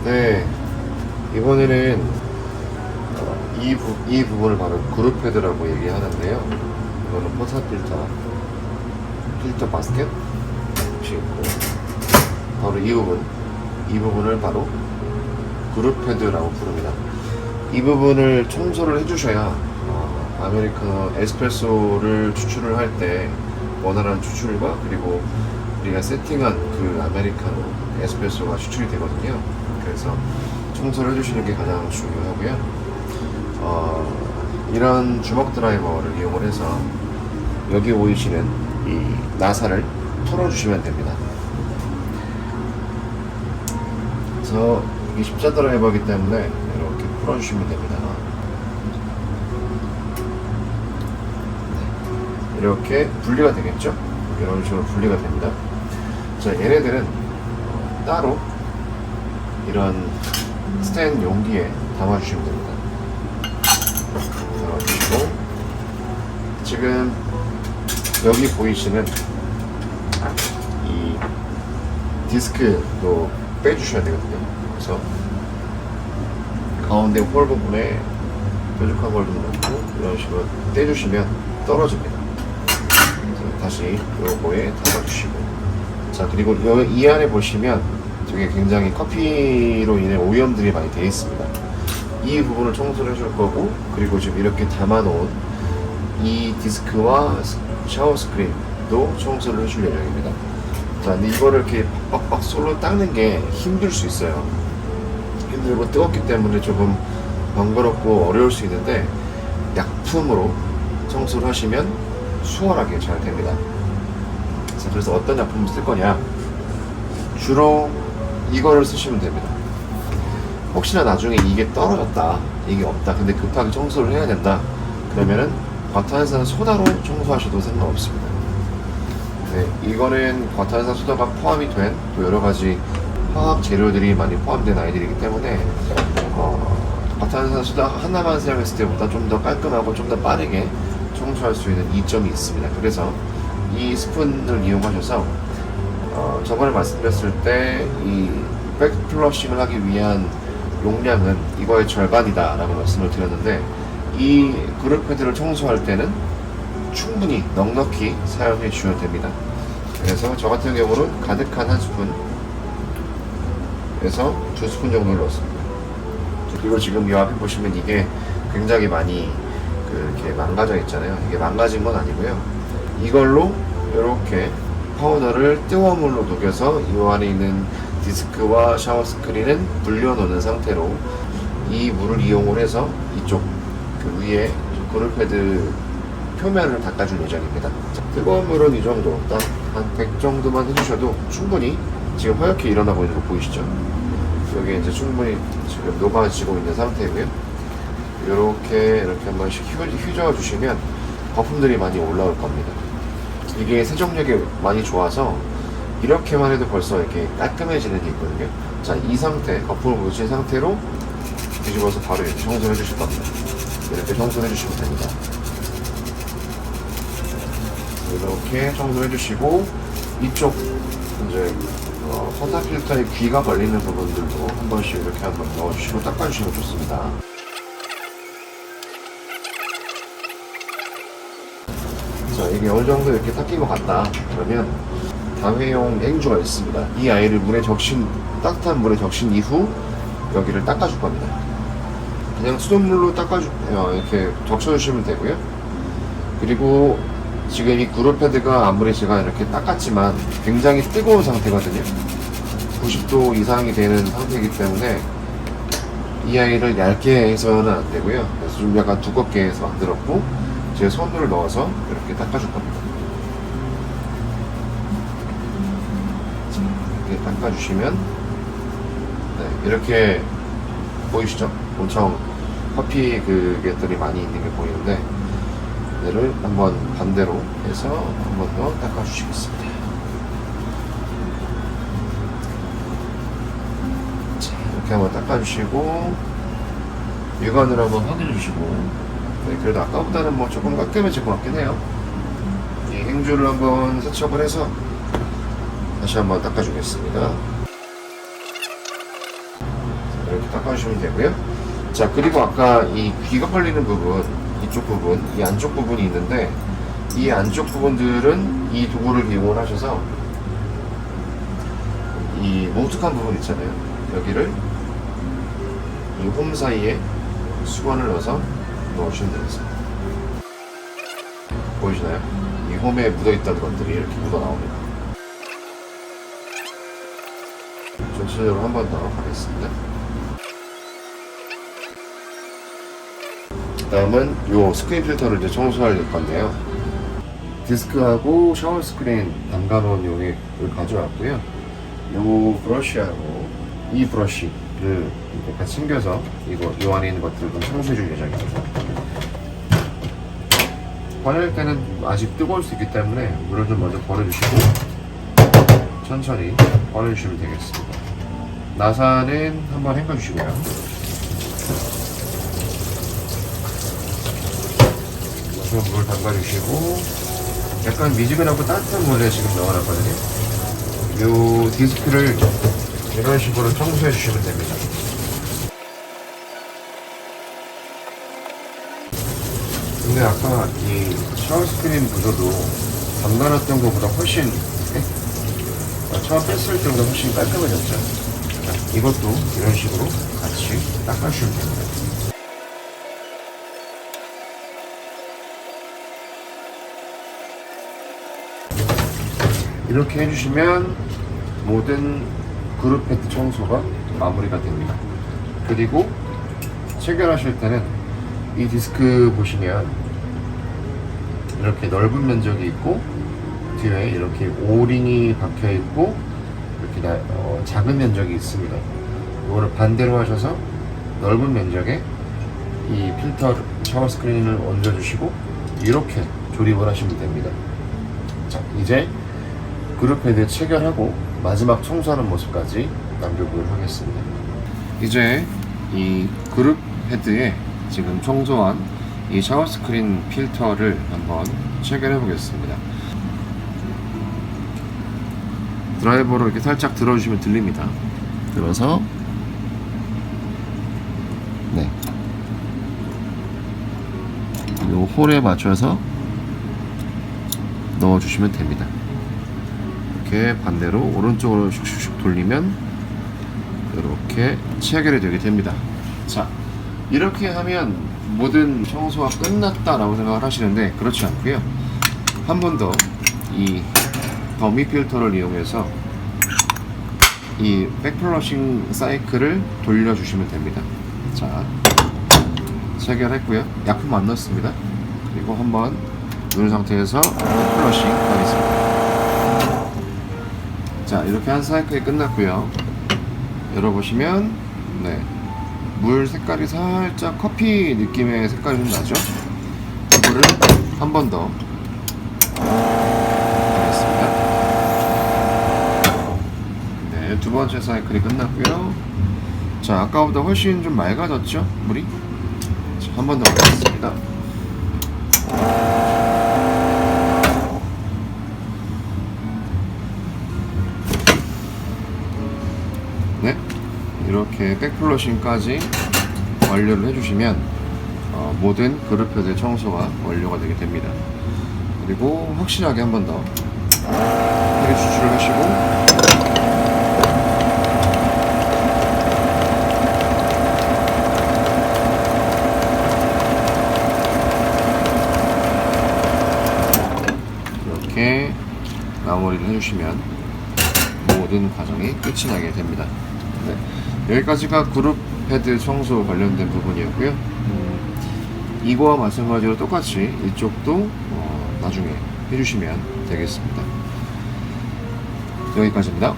네, 이번에는 이 부분을 바로 그룹 헤드라고 얘기하는데요. 이거는 포사 필터 바스켓 혹시 있고, 바로 이 부분을 바로 그룹 헤드라고 부릅니다. 이 부분을 청소를 해주셔야 아메리카노 에스프레소를 추출을 할 때 원활한 추출과 그리고 우리가 세팅한 그 아메리카노 에스프레소가 추출이 되거든요. 그래서 청소를 해주시는 게 가장 중요하고요. 이런 주먹 드라이버를 이용을 해서 여기 보이시는 이 나사를 풀어주시면 됩니다. 그래서 이게 십자 드라이버이기 때문에 이렇게 풀어주시면 됩니다. 이렇게 분리가 되겠죠? 이런 식으로 분리가 됩니다. 자, 얘네들은 따로 이런 스텐 용기에 담아주시면 됩니다. 담아주시고, 지금 여기 보이시는 이 디스크도 빼주셔야 되거든요. 그래서 가운데 홀 부분에 뾰족한 걸 좀 넣고 이런 식으로 떼주시면 떨어집니다. 다시 요거에 담아주시고, 자, 그리고 이 안에 보시면 되게 굉장히 커피로 인해 오염들이 많이 되어 있습니다. 이 부분을 청소를 해줄 거고, 그리고 지금 이렇게 담아놓은 이 디스크와 샤워 스크린도 청소를 해줄 예정입니다. 자, 근데 이거를 이렇게 빡빡 솔로 닦는 게 힘들 수 있어요. 힘들고 뜨겁기 때문에 조금 번거롭고 어려울 수 있는데, 약품으로 청소를 하시면 수월하게 잘 됩니다. 자, 그래서 어떤 약품을 쓸 거냐, 주로 이거를 쓰시면 됩니다. 혹시나 나중에 이게 떨어졌다, 이게 없다, 근데 급하게 청소를 해야 된다, 그러면은 과탄산 소다로 청소하셔도 상관없습니다. 네, 이거는 과탄산 소다가 포함이 된 또 여러가지 화학 재료들이 많이 포함된 아이들이기 때문에 과탄산 소다 하나만 사용했을 때보다 좀 더 깔끔하고 좀 더 빠르게 청소할 수 있는 이점이 있습니다. 그래서 이 스푼을 이용하셔서 저번에 말씀드렸을 때 이 백플러싱을 하기 위한 용량은 이거의 절반이다 라고 말씀을 드렸는데, 이 그룹 패드를 청소할 때는 충분히 넉넉히 사용해 주셔도 됩니다. 그래서 저 같은 경우는 가득한 한 스푼에서 2스푼 정도를 넣었습니다. 그리고 지금 이 앞에 보시면 이게 굉장히 많이 이렇게 망가져 있잖아요. 이게 망가진 건 아니고요. 이걸로 이렇게 파우더를 뜨거운 물로 녹여서 이 안에 있는 디스크와 샤워 스크린은 불려놓는 상태로 이 물을 이용을 해서 이쪽 그 위에 그룹 패드 표면을 닦아줄 예정입니다. 자, 뜨거운 물은 이 정도, 딱 한 100 정도만 해주셔도 충분히, 지금 허옇게 일어나고 있는 거 보이시죠? 여기 이제 충분히 지금 녹아지고 있는 상태고요. 이렇게 한 번씩 휘저어 주시면 거품들이 많이 올라올 겁니다. 이게 세정력이 많이 좋아서 이렇게만 해도 벌써 이렇게 깔끔해지는 게 있거든요. 자, 이 상태, 거품을 묻힌 상태로 뒤집어서 바로 이렇게 청소해 주실 겁니다. 이렇게 청소해 주시면 됩니다. 이렇게 청소해 주시고, 이쪽 이제 포타 필터에 귀가 걸리는 부분들도 한 번씩 이렇게 한번 넣어주시고 닦아주시면 좋습니다. 자, 이게 어느 정도 이렇게 닦인 것 같다 그러면 다회용 행주가 있습니다. 이 아이를 따뜻한 물에 적신 이후 여기를 닦아줄 겁니다. 그냥 수돗물로 이렇게 적셔주시면 되고요. 그리고 지금 이 그룹 패드가 아무리 제가 이렇게 닦았지만 굉장히 뜨거운 상태거든요. 90도 이상이 되는 상태이기 때문에 이 아이를 얇게 해서는 안 되고요. 그래서 좀 약간 두껍게 해서 만들었고, 제 손을 넣어서 이렇게 닦아줄 겁니다. 이렇게 닦아주시면, 네, 이렇게 보이시죠? 엄청 커피 그게들이 많이 있는 게 보이는데, 얘를 한번 반대로 해서 한번 더 닦아주시겠습니다. 자, 이렇게 한번 닦아주시고, 육안을 한번 확인해 주시고, 네, 그래도 아까보다는 뭐 조금 깔끔해질 것 같긴 해요. 이 행주를 한번 세척을 해서 다시 한번 닦아주겠습니다. 이렇게 닦아주시면 되고요. 자, 그리고 아까 이 귀가 걸리는 부분, 이쪽 부분, 이 안쪽 부분이 있는데 이 안쪽 부분들은 이 도구를 이용을 하셔서 이 뭉툭한 부분 있잖아요. 여기를 이 홈 사이에 수건을 넣어서 넣으시면 되겠습니다. 보이시나요? 이 홈에 묻어있던 것들이 이렇게 묻어 나옵니다. 전체적으로 한 번 더 가겠습니다. 다음은 요 스크린 필터를 이제 청소할 건데요. 디스크하고 샤워 스크린 담가놓은 용액을 가져왔고요. 요 브러쉬하고 이 브러쉬를 이렇게 같이 챙겨서 요 안에 있는 것들을 좀 청소해줄 예정입니다. 버릴 때는 아직 뜨거울 수 있기 때문에 물을 좀 먼저 버려주시고 천천히 버려주시면 되겠습니다. 나사는 한번 헹궈주시고요. 물 담가주시고 약간 미지근하고 따뜻한 물에 지금 넣어놨거든요. 요 디스크를 이런 식으로 청소해 주시면 됩니다. 근데 아까 이 샤워 스크린 부서도 담가놨던 것보다 훨씬 처음 뺐을 때보다 훨씬 깔끔해졌죠. 이것도 이런 식으로 같이 닦아주시면 됩니다. 이렇게 해주시면 모든 그룹 패드 청소가 마무리가 됩니다. 그리고 체결하실 때는 이 디스크 보시면 이렇게 넓은 면적이 있고 뒤에 이렇게 오링이 박혀 있고 이렇게 작은 면적이 있습니다. 이거를 반대로 하셔서 넓은 면적에 이 필터 샤워 스크린을 얹어주시고 이렇게 조립을 하시면 됩니다. 자, 이제 그룹 패드 체결하고 마지막 청소하는 모습까지 남겨보도록 하겠습니다. 이제 이 그룹 패드에 지금 청소한 이 샤워 스크린 필터를 한번 체결해 보겠습니다. 드라이버로 이렇게 살짝 들어주시면 들립니다. 들어서 네, 요 홀에 맞춰서 넣어주시면 됩니다. 이렇게 반대로 오른쪽으로 슉슉슉 돌리면 이렇게 체결이 되게 됩니다. 자, 이렇게 하면 모든 청소가 끝났다라고 생각을 하시는데 그렇지 않고요. 한 번 더 이 더미 필터를 이용해서 이 백플러싱 사이클을 돌려주시면 됩니다. 자, 체결했고요. 약품 안 넣습니다. 그리고 한번 누른 상태에서 백플러싱 하겠습니다. 자, 이렇게 한 사이클이 끝났고요. 열어보시면 네, 물 색깔이 살짝 커피 느낌의 색깔이 좀 나죠? 이거를 한 번 더 하겠습니다. 네, 두 번째 사이클이 끝났고요. 자, 아까보다 훨씬 좀 맑아졌죠? 물이? 한 번 더 하겠습니다. 네, 이렇게 백플러싱까지 완료를 해주시면 모든 그룹 패드 청소가 완료가 되게 됩니다. 그리고 확실하게 한 번 더 폐기 추출을 하시고 이렇게 마무리를 해주시면 모든 과정이 끝이 나게 됩니다. 네, 여기까지가 그룹 패드 청소 관련된 부분이었고요. 이거와 마찬가지로 똑같이 이쪽도 나중에 해주시면 되겠습니다. 여기까지입니다.